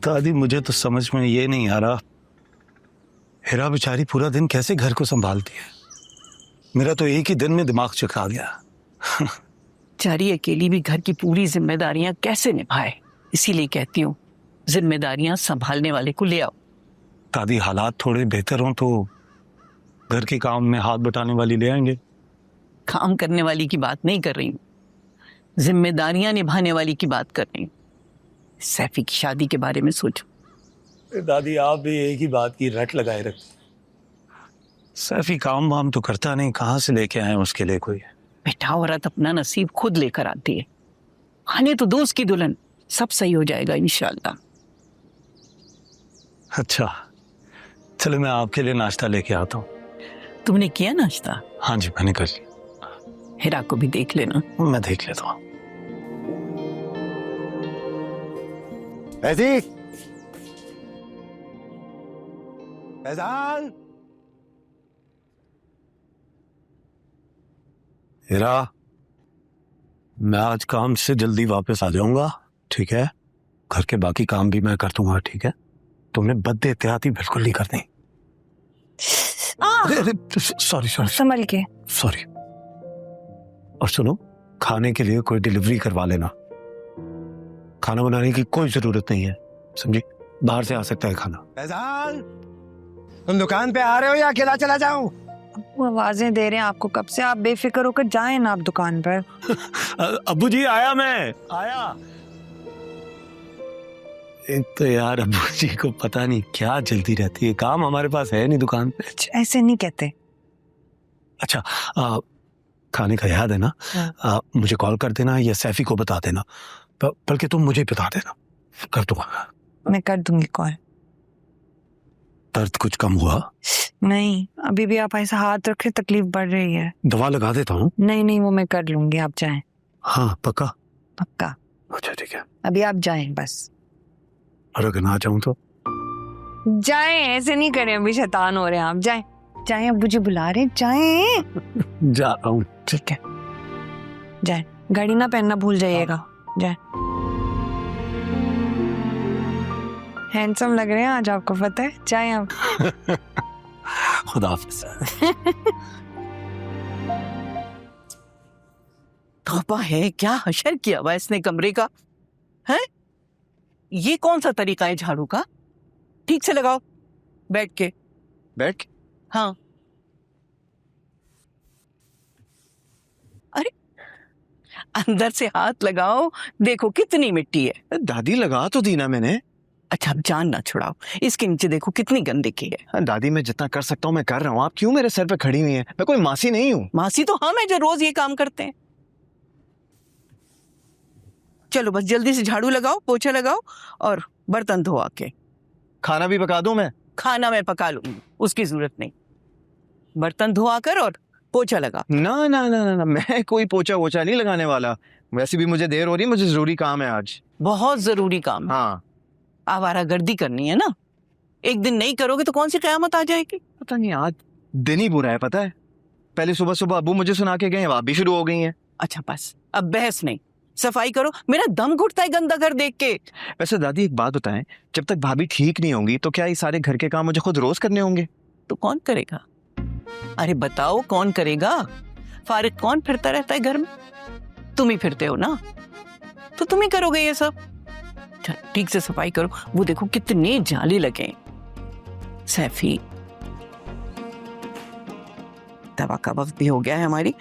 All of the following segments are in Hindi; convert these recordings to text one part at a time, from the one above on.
दादी मुझे तो समझ में ये नहीं आ रहा, हिरा बेचारी पूरा दिन कैसे घर को संभालती है। मेरा तो एक ही दिन में दिमाग चकरा गया। बेचारी अकेली भी घर की पूरी जिम्मेदारियां कैसे निभाए, इसीलिए कहती हूँ जिम्मेदारियां संभालने वाले को ले आओ। दादी हालात थोड़े बेहतर हों तो घर के काम में हाथ बटाने वाली ले आएंगे। काम करने वाली की बात नहीं कर रही हूँ, जिम्मेदारियां निभाने वाली की बात कर रही हूँ। सैफी की शादी के बारे में सोचो। दादी आप भी एक ही बात की रट लगाए रखते। सैफी काम वाम तो करता नहीं, कहाँ से लेके आए उसके लिए कोई। बेटा औरत अपना नसीब खुद लेकर आती है। आने तो दो उसकी दुल्हन, सब सही हो जाएगा इंशाल्लाह। अच्छा चलो मैं आपके लिए नाश्ता लेके आता हूँ। तुमने किया नाश्ता? हाँ जी मैंने कर लिया। हिरा को भी देख लेना। मैं देख लेता हूँ। हिरा मैं आज काम से जल्दी वापस आ जाऊंगा, ठीक है? घर के बाकी काम भी मैं कर दूंगा, ठीक है? तुमने बद एहतियाती बिल्कुल नहीं करनी। सॉरी सॉरी संभल के। सॉरी। और सुनो, खाने के लिए कोई डिलीवरी करवा लेना। खाना बनाने की कोई जरूरत नहीं है, समझी? बाहर से आ सकता है खाना। फैजान, तुम दुकान पे आ रहे हो या अकेला चला जाऊं? वो आवाजें दे रहे हैं आपको कब से, आप बेफिक्र होकर जाएं ना आप दुकान पर। अब्बू जी आया, मैं आया। एक तो यार अब्बू जी को पता नहीं क्या जल्दी रहती है, काम हमारे पास है नहीं दुकान पे। ऐसे नहीं कहते। अच्छा खाने का याद है ना? मुझे कॉल कर देना या सैफी को बता देना, बल्कि तुम मुझे बता देना, कर दूंगा। मैं कर दूंगी कॉल। दर्द कुछ कम हुआ? नहीं, अभी भी आप ऐसा हाथ रखे, तकलीफ बढ़ रही है। दवा लगा देता हूँ। नहीं नहीं वो मैं कर लूंगी, आप जाएं। हाँ पक्का? पक्का। अच्छा ठीक है। अभी आप जाएं बस। और अगर ना चाहूँ तो? जाएं, ऐसे नहीं करें, अभी शैतान हो रहे हैं आप। जाएं जाएं, अब्बू जी बुला रहे हैं, जाएं। जा रहा हूँ। ठीक है जाएं, घड़ी ना पहनना भूल जाइएगा। जाएं। हैंडसम लग रहे हैं आज, आपको पता है। जाएं आप। खुदा हाफिज। तौबा है, क्या हशर किया हुआ इसने कमरे का है। ये कौन सा तरीका है झाड़ू का? ठीक से लगाओ, बैठ के। बैठ के? हाँ। अरे अंदर से हाथ लगाओ, देखो कितनी मिट्टी है। दादी लगा तो दी ना मैंने। अच्छा अब जान ना छुड़ाओ, इसके नीचे देखो कितनी गंदगी है। दादी मैं जितना कर सकता हूँ मैं कर रहा हूँ, आप क्यों मेरे सर पे खड़ी हुई हैं? मैं कोई मासी नहीं हूँ। मासी तो हम है जो रोज ये काम करते हैं। चलो बस जल्दी से झाड़ू लगाओ, पोछा लगाओ और बर्तन धो आके। खाना भी पका दूं मैं? खाना मैं पका लूंगी, उसकी जरूरत नहीं। बर्तन धो आकर और पोछा लगा। ना ना ना ना, ना मैं कोई पोछा वोछा नहीं लगाने वाला। वैसे भी मुझे देर हो रही है, मुझे जरूरी काम है आज। बहुत जरूरी काम है। हाँ। आवारागर्दी करनी है ना, एक दिन नहीं करोगे तो कौन सी कयामत आ जाएगी। पता नहीं आज दिन ही बुरा है, पता है। पहले सुबह सुबह अब्बू मुझे सुना के गए, आप भी शुरू हो गई हैं। अच्छा बस अब बहस नहीं, सफाई करो। मेरा दम घुटता है गंदा घर देख के। वैसे दादी एक बात बताएं, जब तक भाभी ठीक नहीं होंगी तो क्या ये सारे घर के काम मुझे खुद रोज करने होंगे? तो कौन करेगा? अरे बताओ कौन करेगा? फारिग कौन फिरता रहता है घर में? तुम ही फिरते हो ना, तो तुम ही करोगे ये सब। ठीक से सफाई करो। वो देखो कितने जाले लगे। सैफी दवा का वक्त भी हो गया है हमारी।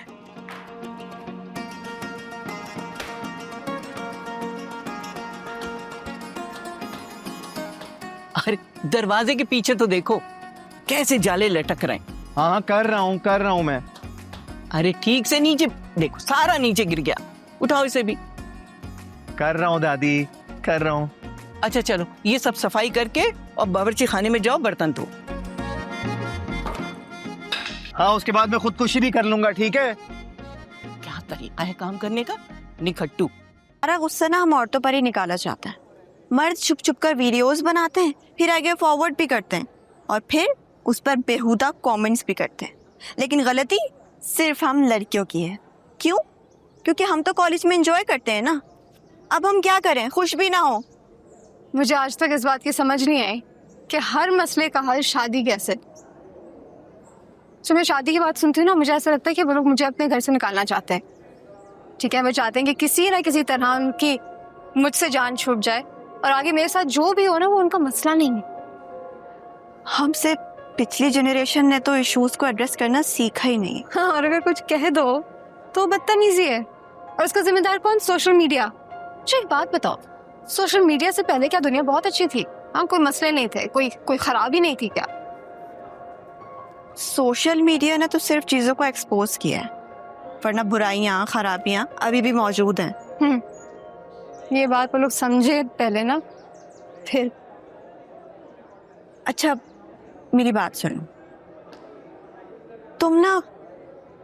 अरे दरवाजे के पीछे तो देखो कैसे जाले लटक रहे हैं। हाँ कर रहा हूँ मैं। अरे ठीक से नीचे देखो, सारा नीचे गिर गया। उठाओ इसे भी। कर रहा हूँ दादी, कर रहा हूँ। अच्छा चलो ये सब सफाई करके और बावर्ची खाने में जाओ, बर्तन धो। हाँ उसके बाद मैं खुदकुशी भी कर लूंगा, ठीक है? क्या तरीका है काम करने का, निखट्टू। सारा गुस्सा ना हम औरतों पर ही निकाला चाहता है। मर्द छुप छुप कर वीडियोस बनाते हैं, फिर आगे फॉरवर्ड भी करते हैं और फिर उस पर बेहुदा कमेंट्स भी करते हैं। लेकिन गलती सिर्फ हम लड़कियों की है। क्यों? क्योंकि हम तो कॉलेज में एंजॉय करते हैं ना। अब हम क्या करें, खुश भी ना हो। मुझे आज तक इस बात की समझ नहीं आई कि हर मसले का हल शादी कैसे। जब मैं शादी की बात सुनती हूँ ना, मुझे ऐसा लगता है कि वो लोग मुझे अपने घर से निकालना चाहते हैं। ठीक है, वो चाहते हैं कि किसी ना किसी तरह उनकी मुझसे जान छूट जाए और आगे मेरे साथ जो भी हो ना वो उनका मसला नहीं है। हमसे पिछली जनरेशन ने तो इश्यूज को एड्रेस करना सीखा ही नहीं। हाँ, और अगर कुछ कह दो तो बदतमीजी है, और उसका जिम्मेदार कौन? Social media. मुझे एक बात बताओ, सोशल मीडिया से पहले क्या दुनिया बहुत अच्छी थी? हाँ, कोई मसले नहीं थे, कोई खराबी नहीं थी क्या? सोशल मीडिया ने तो सिर्फ चीजों को एक्सपोज किया है, वरना बुराइयां खराबियां अभी भी मौजूद हैं। ये बात वो लोग समझे पहले ना, फिर। अच्छा, मेरी बात सुनो, तुम ना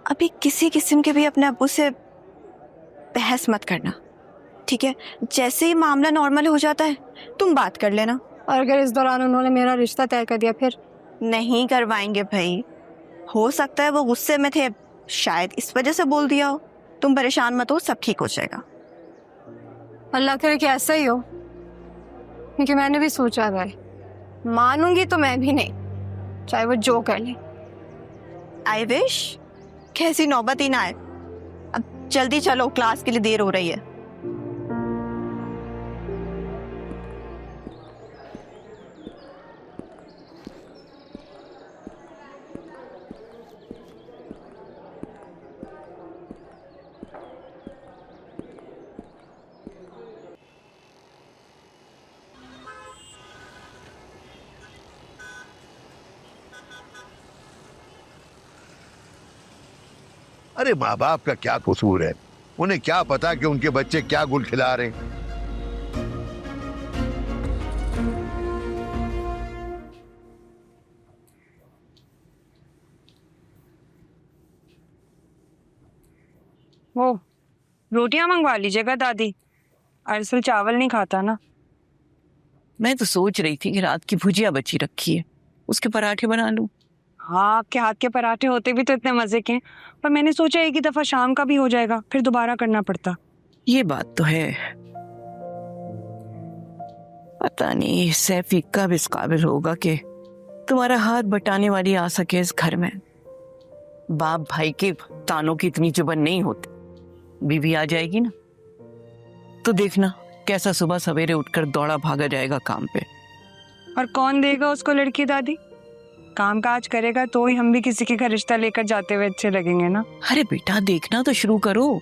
अभी किसी किस्म के भी अपने अब्बू से बहस मत करना, ठीक है? जैसे ही मामला नॉर्मल हो जाता है तुम बात कर लेना। और अगर इस दौरान उन्होंने मेरा रिश्ता तय कर दिया फिर? नहीं करवाएंगे भाई, हो सकता है वो गुस्से में थे, शायद इस वजह से बोल दिया हो। तुम परेशान मत हो, सब ठीक हो जाएगा। अल्लाह करे कि ऐसा ही हो, क्योंकि मैंने भी सोचा है, मानूंगी तो मैं भी नहीं, चाहे वो जो कर ले। आई विश कैसी नौबत ही ना आए। अब जल्दी चलो, क्लास के लिए देर हो रही है। अरे माँ बाप का क्या कसूर है, उन्हें क्या पता कि उनके बच्चे क्या गुल खिला रहे हैं। वो रोटियां मंगवा लीजिएगा दादी, अरसल चावल नहीं खाता ना। मैं तो सोच रही थी कि रात की भुजिया बची रखी है, उसके पराठे बना लूं। हाँ, आपके हाथ के पराठे होते भी तो इतने मजे के हैं, पर मैंने सोचा एक ही दफा शाम का भी हो जाएगा, फिर दोबारा करना पड़ता। ये बात तो है। पता नहीं सैफी कब इस काबिल होगा कि तुम्हारा हाथ बटाने वाली आ सके इस घर में। बाप भाई के तानों की इतनी जुबान नहीं होती। बीवी आ जाएगी ना तो देखना कैसा सुबह सवेरे उठकर दौड़ा भागा जाएगा काम पे। और कौन देगा उसको लड़की दादी? काम काज करेगा तो ही हम भी किसी के घर रिश्ता लेकर जाते हुए अच्छे लगेंगे ना। अरे बेटा, देखना तो शुरू करो,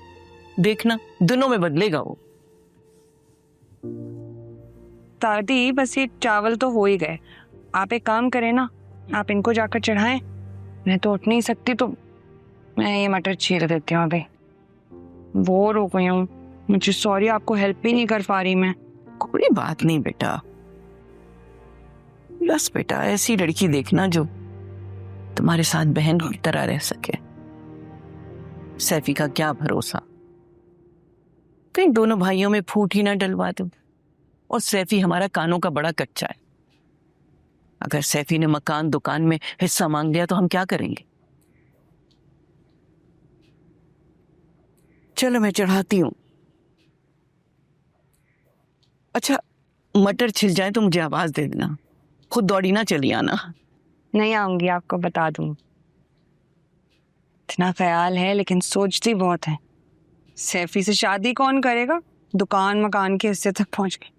देखना दिनों में बदलेगा वो। दादी बस ये चावल तो हो ही गए, आप एक काम करें ना, आप इनको जाकर चढ़ाएं। मैं तो उठ नहीं सकती, तो मैं ये मटर छील देती हूँ। अभी बोर हो गई हूँ, मुझे सॉरी, आपको हेल्प भी नहीं कर पा रही मैं। कोई बात नहीं बेटा, बस बेटा ऐसी लड़की देखना जो तुम्हारे साथ बहन की तरह रह सके। सैफी का क्या भरोसा, कहीं दोनों भाइयों में फूट ही ना डलवा दो। और सैफी हमारा कानों का बड़ा कच्चा है, अगर सैफी ने मकान दुकान में हिस्सा मांग लिया तो हम क्या करेंगे। चलो मैं चढ़ाती हूं। अच्छा, मटर छिल जाए तो मुझे आवाज दे देना, खुद दौड़ी ना चली आना। नहीं आऊंगी, आपको बता दूं। इतना ख्याल है लेकिन सोचती बहुत है। सैफी से शादी कौन करेगा? दुकान मकान के हिस्से तक पहुंच गई।